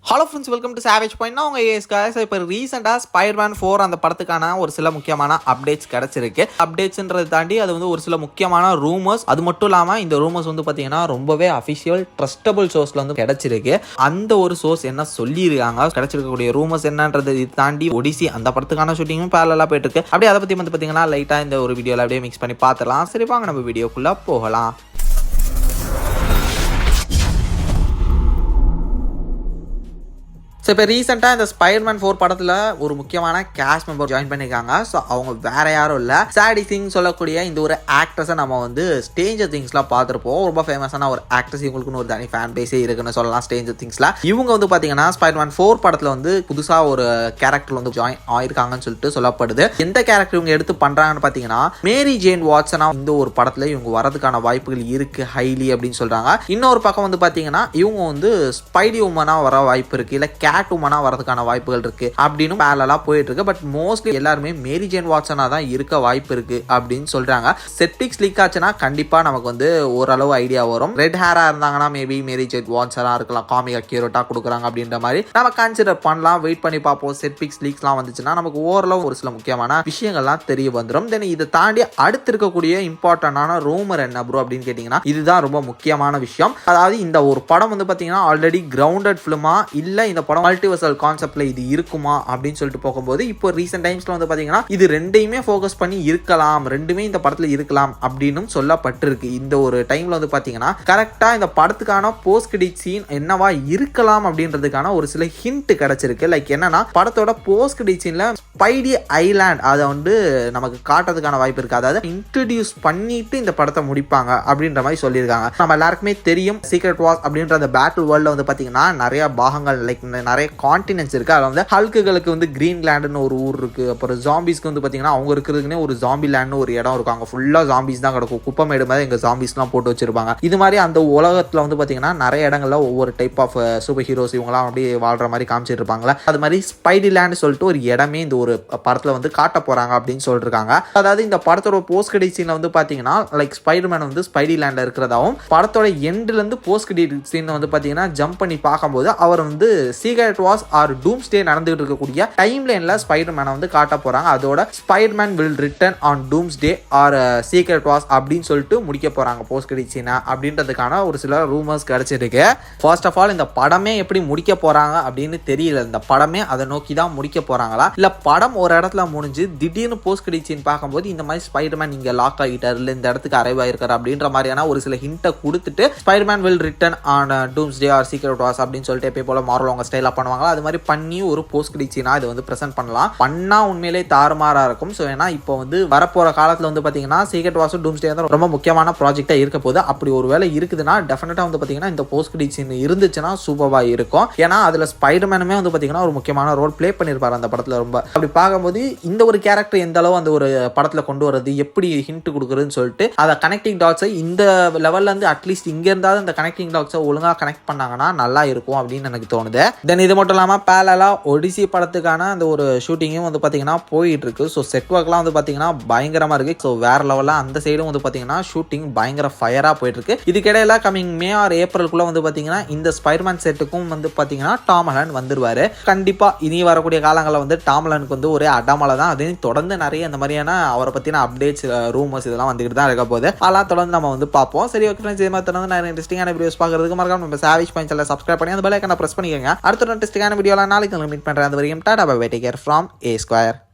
Hello friends, welcome to savage point. நான் உங்கள் as guys. இப்போ ரீசெண்டாக ஸ்பைடர்மேன் 4 அந்த படத்துக்கான ஒரு சில முக்கியமான அப்டேட்ஸ் கிடச்சிருக்கு. அப்டேட்ஸ்ன்றதை தாண்டி அது வந்து ஒரு சில முக்கியமான ரூமர்ஸ். அது மட்டும் இல்லாமல் இந்த ரூமர்ஸ் வந்து பார்த்தீங்கன்னா ரொம்பவே அஃபிஷியல் ட்ரஸ்டபிள் சோர்ஸில் வந்து கிடச்சிருக்கு. அந்த ஒரு சோர்ஸ் என்ன சொல்லியிருக்காங்க, கிடச்சிருக்கக்கூடிய ரூமர்ஸ் என்னன்றது தாண்டி ஒடிசி அந்த படத்துக்கான ஷூட்டிங்கும் பேரலாக போயிட்டு இருக்கு. அப்படியே அதை பற்றி வந்து பார்த்தீங்கன்னா லைட்டாக இந்த ஒரு வீடியோவில் அப்படியே மிக்ஸ் பண்ணி பார்த்துலாம். சரி, வாங்க நம்ம வீடியோக்குள்ளே போகலாம். ஸோ இப்போ ரீசெண்டாக இந்த ஸ்பைடர்மேன் 4 படத்தில் ஒரு முக்கியமான கேஸ்ட் மெம்பர் ஜாயின் பண்ணியிருக்காங்க. ஸோ அவங்க வேற யாரும் இல்லை, சாடி சிங் சொல்லக்கூடிய இந்த ஒரு ஆக்ட்ரஸை நம்ம வந்து ஸ்ட்ரேஞ்சர் திங்ஸ்லாம் பார்த்துருப்போம். ரொம்ப ஃபேமஸான ஒரு ஆக்ட்ரஸ், இவங்களுக்குன்னு ஒரு தனி ஃபேன் பேஸே இருக்குன்னு சொல்லலாம் ஸ்ட்ரேஞ்சர் திங்ஸில். இவங்க வந்து பார்த்தீங்கன்னா ஸ்பைடர்மேன் 4 படத்தில் வந்து புதுசாக ஒரு கேரக்டர் வந்து ஜாயின் ஆயிருக்காங்கன்னு சொல்லிட்டு சொல்லப்படுது. எந்த கேரக்டர் இவங்க எடுத்து பண்ணுறாங்கன்னு பார்த்தீங்கன்னா மேரி ஜேன் வாட்சனா இந்த ஒரு படத்தில் இவங்க வரதுக்கான வாய்ப்புகள் இருக்குது ஹைலி அப்படின்னு சொல்கிறாங்க. இன்னொரு பக்கம் வந்து பார்த்தீங்கன்னா இவங்க வந்து ஸ்பைடி உமனாக வர வாய்ப்பு இருக்குது, இல்லை கேட் உமனா வரதுக்கான வாய்ப்புகள் இருக்கு அப்படின்னு பேரலா போயிட்டு இருக்கு. பட் மோஸ்ட்லி எல்லாருமே மேரி ஜேன் வாட்சனா தான் இருக்க வாய்ப்பு இருக்கு அப்படின்னு சொல்றாங்க. செட்பிக்ஸ் லீக் ஆச்சுன்னா கண்டிப்பா நமக்கு வந்து ஓரளவு ஐடியா வரும். ரெட் ஹேரா இருந்தாங்கன்னா மேபி மேரி ஜேன் வாட்சனா இருக்கலாம், காமிக் அக்யூரேட்டா கொடுக்குறாங்க அப்படின்ற மாதிரி நம்ம கன்சிடர் பண்ணலாம். வெயிட் பண்ணி பார்ப்போம். செட்பிக்ஸ் லீக்ஸ்லாம் வந்துச்சுன்னா நமக்கு ஓரளவு ஒரு சில முக்கியமான விஷயங்கள்லாம் தெரிய வந்துடும். தென் இதை தாண்டி அடுத்து இருக்கக்கூடிய இம்பார்ட்டன்டான ரூமர் என்ன ப்ரோ அப்படின்னு கேட்டீங்கன்னா இதுதான் ரொம்ப முக்கியமான விஷயம். அதாவது இந்த ஒரு படம் வந்து பாத்தீங்கன்னா ஆல்ரெடி கிரவுண்டட் ஃபிலிமா இல்ல இந்த படம் மல்டிவர்சல் கான்செப்ட்ல இது இருக்குமா அப்படின்னு சொல்லிட்டு போகும்போது இப்போ ரீசெண்ட் டைம்ஸ்ல வந்து பாத்தீங்கன்னா இது ரெண்டையுமே ஃபோக்கஸ் பண்ணி இருக்கலாம், ரெண்டுமே இந்த படத்துல இருக்கலாம் அப்படின்னு சொல்லப்பட்டிருக்கு. இந்த ஒரு டைம்ல வந்து பாத்தீங்கன்னா கரெக்டா இந்த படத்துக்கான போஸ்ட் கிரெடிட் சீன் என்னவா இருக்கலாம் அப்படின்றதுக்கான ஒரு சில ஹிண்ட் கிடைச்சிருக்கு. லைக் என்னன்னா படத்தோட போஸ்ட் கிரெடிட் சீன்ல ஸ்பைடி ஐலாண்ட் அதை வந்து நமக்கு காட்டுறதுக்கான வாய்ப்பு இருக்கு. அதாவது இன்ட்ரடியூஸ் பண்ணிட்டு இந்த படத்தை முடிப்பாங்க அப்படின்ற மாதிரி சொல்லியிருக்காங்க. நம்ம எல்லாருக்குமே தெரியும் சீக்ரெட் வார்ஸ் அப்படின்ற அந்த பேட்டில் வேர்ல்ட்ல வந்து பாத்தீங்கன்னா நிறைய பாகங்கள் லைக் நிறைய கான்டினென்ட்ஸ் இருக்கு. அதில் வந்து ஹல்க்குகளுக்கு வந்து கிரீன் லேண்டுன்னு ஒரு ஊர் இருக்கு. அப்புறம் ஜாம்பிஸ்க்கு வந்து பார்த்தீங்கன்னா அவங்க இருக்கிறதுக்குனே ஒரு ஜாம்பி லேண்ட்னு ஒரு இடம் இருக்கும். அங்கே ஃபுல்லாக ஜாம்பிஸ் தான் கிடக்கும். குப்பமேடு மாதிரி எங்கள் ஜாம்பிஸ்லாம் போட்டு வச்சிருப்பாங்க. இது மாதிரி அந்த உலகத்தில் வந்து பார்த்தீங்கன்னா நிறைய இடங்கள்ல ஒவ்வொரு டைப் ஆஃப் சூப்பர் ஹீரோஸ் இவங்கலாம் அப்படியே வாழ்ற மாதிரி காமிச்சிட்டு இருப்பாங்களா. அது மாதிரி ஸ்பைடி லேண்ட் சொல்லிட்டு ஒரு இடமே இந்த ஒரு படத்தில் வந்து காட்ட போறாங்க அப்படின்னு சொல்லிருக்காங்க. அதாவது இந்த படத்தோட போஸ்ட் கிரெடிட் சீன்ல வந்து பார்த்தீங்கன்னா லைக் ஸ்பைடர்மேன் வந்து ஸ்பைடி லேண்ட்ல இருக்கிறதாவும் படத்தோட எண்ட்ல இருந்து போஸ்ட் கிரெடிட் சீன் வந்து பார்த்தீங்கன்னா ஜம்ப் பண்ணி பார்க்கும்போது அவர் வந்து சீக்ரெட் வார்ஸ் ஆர் டூம்ஸ்டே நடந்துகிட்டு இருக்கக்கூடிய டைம் லைன்ல ஸ்பைடர்மேனை வந்து காட்ட போறாங்க. அதோட Spiderman will return on Doomsday or Secret Wars அப்படின்னு சொல்லிட்டு முடிக்க போறாங்க போஸ்ட் கிரெடிட் சீனை அப்படின்றதுக்கான ஒரு சில ரூமர்ஸ் கிடைச்சிருக்கு. ஃபர்ஸ்ட் ஆஃப் ஆல் இந்த படமே எப்படி முடிக்க போறாங்க அப்படின்னு தெரியல. இந்த படமே அதை நோக்கி தான் முடிக்க போறாங்களா இல்ல படம் ஒரு இடத்துல முடிஞ்சு திடீர்னு போஸ்ட் கிரெடிட் சீன் பார்க்கும்போது இந்த மாதிரி ஸ்பைடர்மேன் இங்க லாக் ஆகிட்டாரு, இல்ல இந்த இடத்துக்கு அரைவ் ஆயிருக்காரு அப்படின்ற மாதிரியான ஒரு சில ஹிண்ட்டை கொடுத்துட்டு Spiderman will return on Doomsday or Secret Wars அப்படின்னு சொல்லிட்டு எப்போ போல மார்வல் அவங்க ஸ்டைலா பண்ணுவாங்களா அது மாதிரி பண்ணி ஒரு போஸ்ட் கிரெடிட் சீனா இது வந்து பிரசன்ட் பண்ணலாம். பண்ணா உண்மையிலே தாறுமாறா இருக்கும். ஸோ ஏன்னா இப்போ வந்து வரப்போற காலத்தில் வந்து பார்த்தீங்கன்னா சீக்ரெட் வார்ஸ் டூம்ஸ்டே தான் ரொம்ப முக்கியமான ப்ராஜெக்டாக இருக்க போது. அப்படி ஒரு வேலை இருக்குதுன்னா டெஃபினட்டா வந்து பார்த்தீங்கன்னா இந்த போஸ்ட் கிரெடிட் சீன் இருந்துச்சுன்னா சூப்பரா இருக்கும். ஏன்னா அதுல ஸ்பைடர்மேனுமே வந்து பார்த்தீங்கன்னா ஒரு முக்கியமான ரோல் பிளே பண்ணியிருப்பாரு அந்த படத்தில். ரொம்ப அப்படி பார்க்கும்போது இந்த ஒரு கேரக்டர் எந்த அளவு அந்த ஒரு படத்தில் கொண்டு வரது, எப்படி ஹிண்ட் கொடுக்குறதுன்னு சொல்லிட்டு அதை கனெக்டிங் டாட்ஸை இந்த லெவல்ல இருந்து அட்லீஸ்ட் இங்க இருந்தாலும் அந்த கனெக்டிங் டாட்ஸை ஒழுங்கா கனெக்ட் பண்ணாங்கன்னா நல்லா இருக்கும் அப்படின்னு எனக்கு தோணுது. தென் இது மட்டும் இல்லாமல் பேரலா ஒடிசி படத்துக்கான அந்த ஒரு ஷூட்டிங்கும் வந்து பார்த்தீங்கன்னா போயிட்டு இருக்கு. ஸோ செட் ஒர்க்லாம் வந்து பார்த்தீங்கன்னா பயங்கரமாக இருக்கு. ஸோ வேற லெவலில் அந்த சைடும் வந்து பார்த்தீங்கன்னா ஷூட்டிங் பயங்கர ஃபயராக போயிட்டு இருக்கு. இதுக்கிடையில கமிங் மே ஆர் ஏப்ரலுக்குள்ள வந்து பார்த்தீங்கன்னா இந்த ஸ்பைடர்மேன் செட்டுக்கும் வந்து பார்த்தீங்கன்னா டாம் ஹாலண்ட் வந்துருவாரு. கண்டிப்பா இனி வரக்கூடிய காலங்களில் வந்து டாம் ஹாலண்டுக்கு வந்து ஒரே அடாமலை தான். அதையும் தொடர்ந்து நிறைய இந்த மாதிரியான அவரை பற்றின அப்டேட்ஸ் ரூமர்ஸ் இதெல்லாம் வந்துகிட்டு தான் இருக்க போது. அதெல்லாம் தொடர்ந்து நம்ம வந்து பார்ப்போம். சரி, ஓகே ஃப்ரெண்ட்ஸ், இதே மாதிரி தொடர்ந்து நிறைய இன்ட்ரெஸ்டிங்கான வீடியோஸ் பார்க்கறதுக்கு மறக்காம நம்ம சேவேஜ் பாயிண்ட் சேனலை சப்ஸ்கிரைப் பண்ணி அந்த பெல் ஐகானை பிரஸ் பண்ணிக்கோங்க. அடுத்த இன்ட்ரெஸ்டிங்கான வீடியோல நாளைக்கு மீட் பண்றேன். அது வரைக்கும் tata bye bye, take care from A Square.